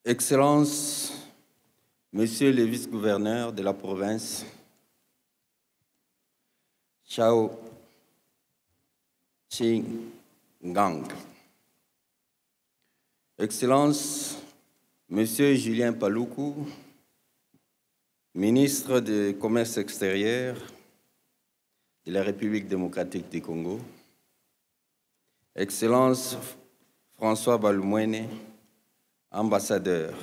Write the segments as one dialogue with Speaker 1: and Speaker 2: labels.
Speaker 1: Excellences, Monsieur le vice-gouverneur de la province, Chao Ching-Gang, Excellences, Monsieur Julien Paluku, ministre du Commerce extérieur de la République démocratique du Congo, Excellence François Balumwene, ambassadeur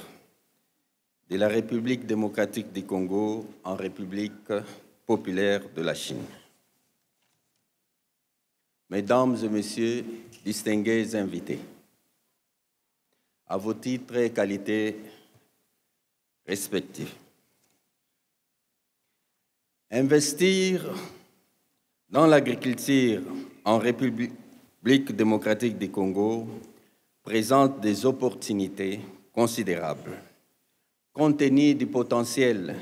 Speaker 1: de la République démocratique du Congo en République populaire de la Chine. Mesdames et Messieurs, distingués invités, à vos titres et qualités respectifs. Investir dans l'agriculture en République démocratique du Congo présente des opportunités considérables, compte tenu du potentiel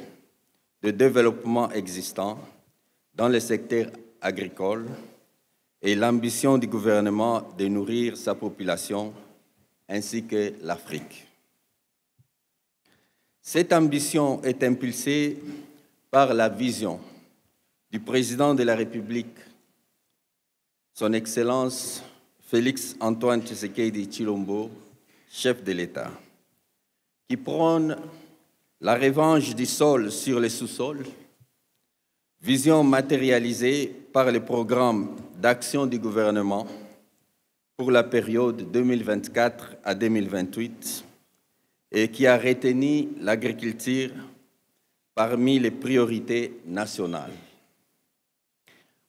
Speaker 1: de développement existant dans le secteur agricole et l'ambition du gouvernement de nourrir sa population ainsi que l'Afrique. Cette ambition est impulsée par la vision du président de la République, Son Excellence Félix Antoine Tshisekedi Tshilombo, chef de l'État, qui prône la revanche du sol sur le sous-sol, vision matérialisée par le programme d'action du gouvernement pour la période 2024 à 2028 et qui a retenu l'agriculture parmi les priorités nationales.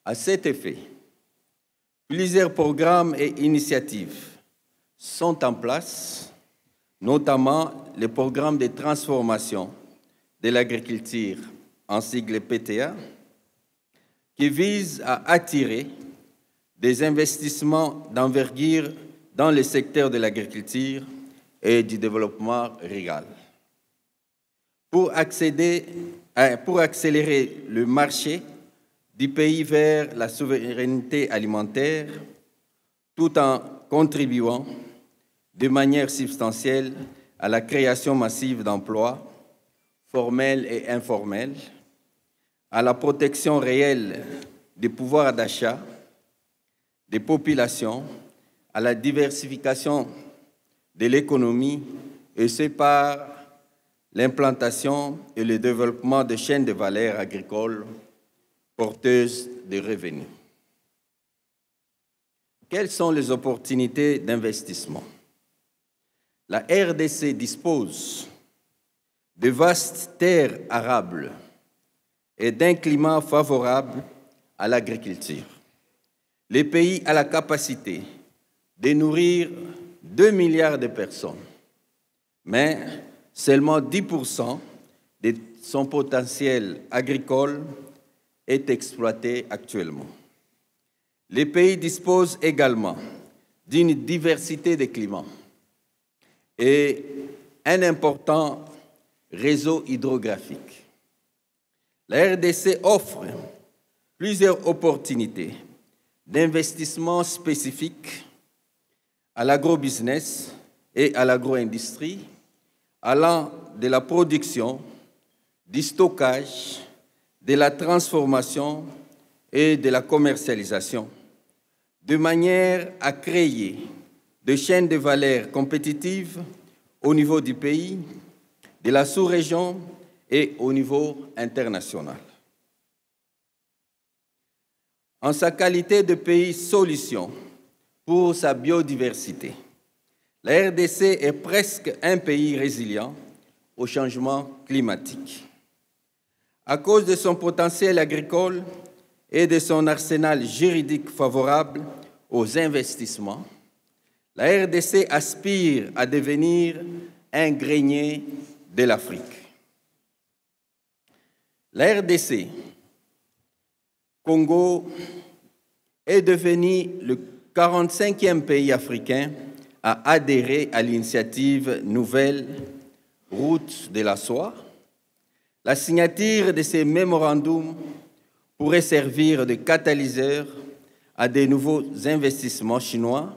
Speaker 1: À cet effet, plusieurs programmes et initiatives sont en place, notamment le programme de transformation de l'agriculture, en sigle PTA, qui vise à attirer des investissements d'envergure dans le secteur de l'agriculture et du développement rural. Pour accélérer le marché du pays vers la souveraineté alimentaire, tout en contribuant de manière substantielle à la création massive d'emplois, formels et informels, à la protection réelle du pouvoir d'achat des populations, à la diversification de l'économie, et ce par l'implantation et le développement de chaînes de valeur agricoles porteuses de revenus. Quelles sont les opportunités d'investissement? La RDC dispose de vastes terres arables et d'un climat favorable à l'agriculture. Le pays a la capacité de nourrir 2 milliards de personnes, mais seulement 10% de son potentiel agricole est exploité actuellement. Le pays dispose également d'une diversité de climats et un important réseau hydrographique. La RDC offre plusieurs opportunités d'investissement spécifiques à l'agrobusiness et à l'agro-industrie, allant de la production, du stockage, de la transformation et de la commercialisation, de manière à créer des chaînes de valeur compétitives au niveau du pays, de la sous-région et au niveau international. En sa qualité de pays solution pour sa biodiversité, la RDC est presque un pays résilient au changement climatique. À cause de son potentiel agricole et de son arsenal juridique favorable aux investissements, la RDC aspire à devenir un grenier de l'Afrique. La RDC, Congo, est devenu le 45e pays africain à adhérer à l'initiative Nouvelle Route de la Soie. La signature de ces mémorandums pourrait servir de catalyseur à de nouveaux investissements chinois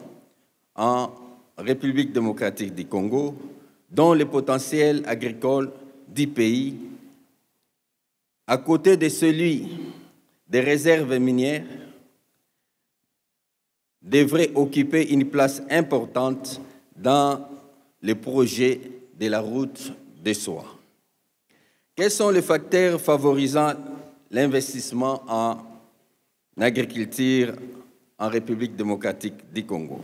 Speaker 1: en République démocratique du Congo, dont le potentiel agricole du pays, à côté de celui des réserves minières, devrait occuper une place importante dans le projet de la route de soie. Quels sont les facteurs favorisant l'investissement en agriculture en République démocratique du Congo?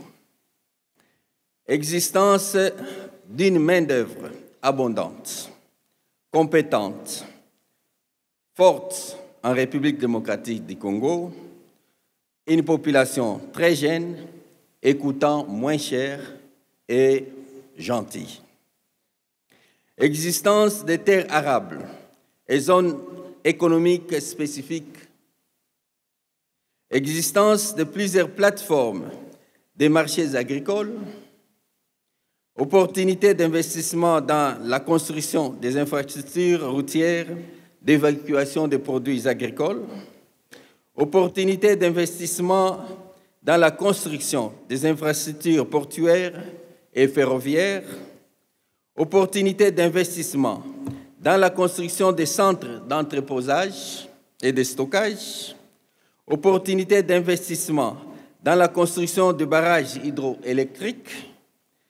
Speaker 1: Existence d'une main-d'œuvre abondante, compétente, forte en République démocratique du Congo, une population très jeune, écoutant moins cher et gentille. Existence des terres arables et zones économiques spécifiques. Existence de plusieurs plateformes des marchés agricoles. Opportunités d'investissement dans la construction des infrastructures routières d'évacuation des produits agricoles. Opportunités d'investissement dans la construction des infrastructures portuaires et ferroviaires. Opportunités d'investissement dans la construction des centres d'entreposage et de stockage. Opportunités d'investissement dans la construction de barrages hydroélectriques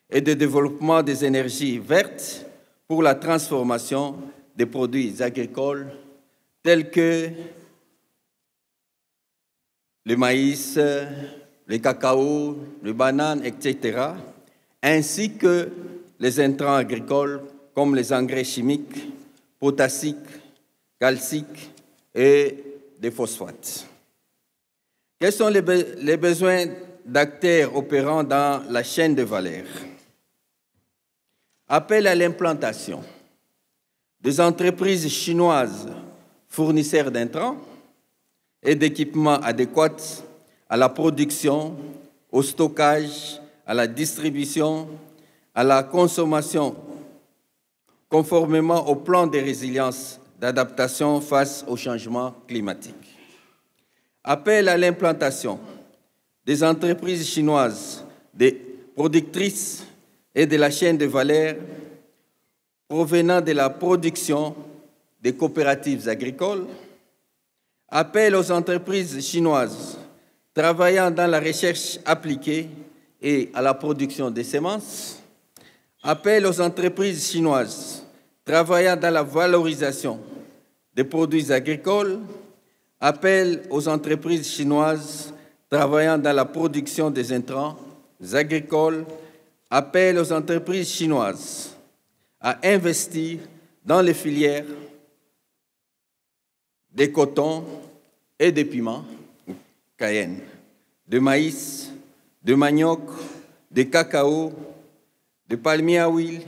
Speaker 1: et de développement des énergies vertes pour la transformation des produits agricoles tels que le maïs, le cacao, le banane, etc., ainsi que les intrants agricoles comme les engrais chimiques, potassiques, calciques et des phosphates. Quels sont les besoins d'acteurs opérant dans la chaîne de valeur? Appel à l'implantation des entreprises chinoises fournisseurs d'intrants et d'équipements adéquats à la production, au stockage, à la distribution, à la consommation, conformément au plan de résilience d'adaptation face au changement climatique. Appel à l'implantation des entreprises chinoises, des productrices et de la chaîne de valeur provenant de la production des coopératives agricoles. Appel aux entreprises chinoises travaillant dans la recherche appliquée et à la production des semences. Appel aux entreprises chinoises travaillant dans la valorisation des produits agricoles. Appel aux entreprises chinoises travaillant dans la production des intrants agricoles. Appel aux entreprises chinoises à investir dans les filières de coton et de piment, cayenne, de maïs, de manioc, de cacao, de palmier à huile,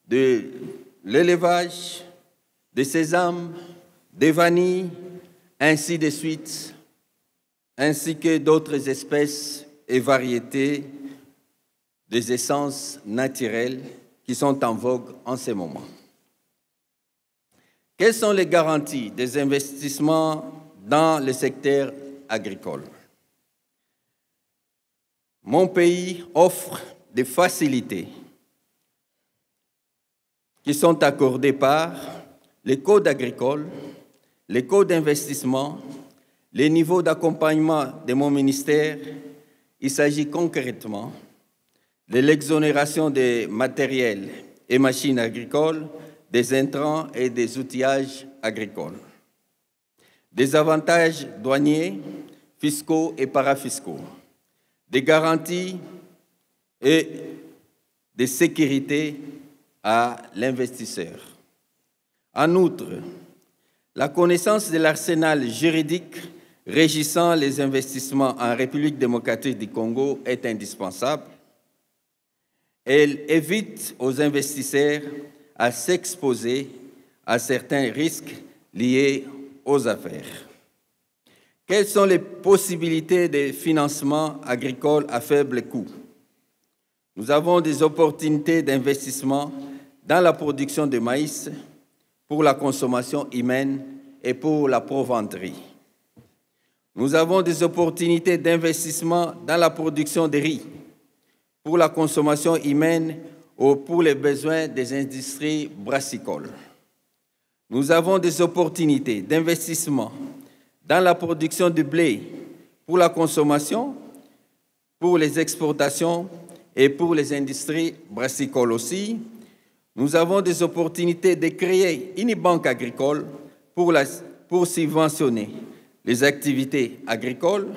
Speaker 1: de l'élevage, de sésame, de vanille, ainsi de suite, ainsi que d'autres espèces et variétés des essences naturelles qui sont en vogue en ce moment. Quelles sont les garanties des investissements dans le secteur agricole? Mon pays offre des facilités qui sont accordées par les codes agricoles, les codes d'investissement, les niveaux d'accompagnement de mon ministère. Il s'agit concrètement de l'exonération des matériels et machines agricoles, des intrants et des outillages agricoles, des avantages douaniers, fiscaux et parafiscaux, des garanties et des sécurités à l'investisseur. En outre, la connaissance de l'arsenal juridique régissant les investissements en République démocratique du Congo est indispensable. Elle évite aux investisseurs à s'exposer à certains risques liés aux affaires. Quelles sont les possibilités de financement agricole à faible coût? Nous avons des opportunités d'investissement dans la production de maïs pour la consommation humaine et pour la provenderie. Nous avons des opportunités d'investissement dans la production de riz pour la consommation humaine pour les besoins des industries brassicoles. Nous avons des opportunités d'investissement dans la production de blé pour la consommation, pour les exportations et pour les industries brassicoles aussi. Nous avons des opportunités de créer une banque agricole pour subventionner les activités agricoles.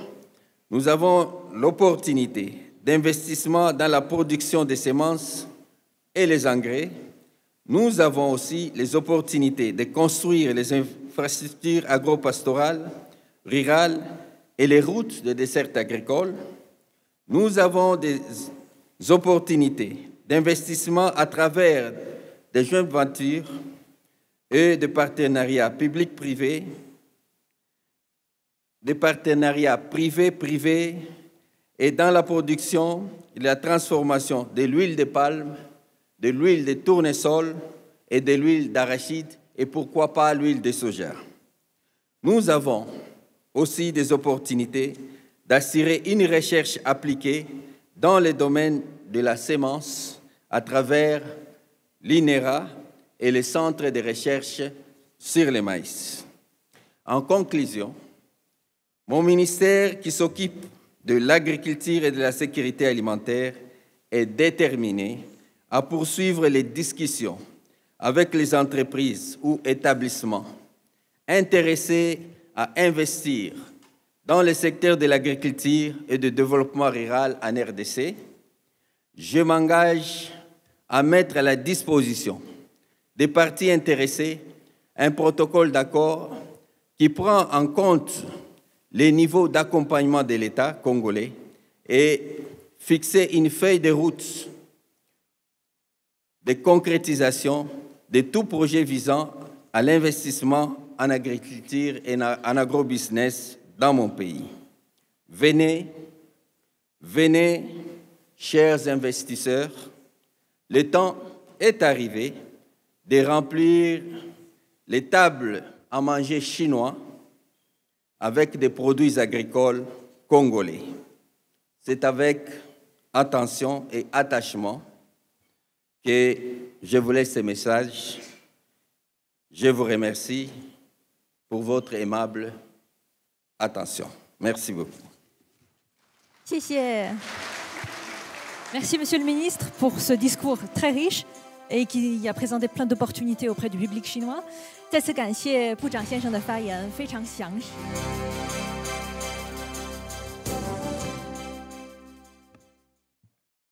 Speaker 1: Nous avons l'opportunité d'investissement dans la production des semences et les engrais. Nous avons aussi les opportunités de construire les infrastructures agro-pastorales, rurales et les routes de desserte agricole. Nous avons des opportunités d'investissement à travers des joint ventures et des partenariats publics-privés, des partenariats privés-privés et dans la production et la transformation de l'huile de palme, de l'huile de tournesol et de l'huile d'arachide et pourquoi pas l'huile de soja. Nous avons aussi des opportunités d'assurer une recherche appliquée dans le domaine de la sémence à travers l'INERA et les centres de recherche sur le maïs. En conclusion, mon ministère qui s'occupe de l'agriculture et de la sécurité alimentaire est déterminé à poursuivre les discussions avec les entreprises ou établissements intéressés à investir dans le secteur de l'agriculture et du développement rural en RDC. Je m'engage à mettre à la disposition des parties intéressées un protocole d'accord qui prend en compte les niveaux d'accompagnement de l'État congolais et fixer une feuille de route de concrétisation de tout projet visant à l'investissement en agriculture et en agrobusiness dans mon pays. Venez, chers investisseurs, le temps est arrivé de remplir les tables à manger chinois avec des produits agricoles congolais. C'est avec attention et attachement que je vous laisse ce message. Je vous remercie pour votre aimable attention. Merci beaucoup.
Speaker 2: Merci, Monsieur le Ministre, pour ce discours très riche et qui a présenté plein d'opportunités auprès du public chinois. 再次感谢部长先生的发言，非常详实。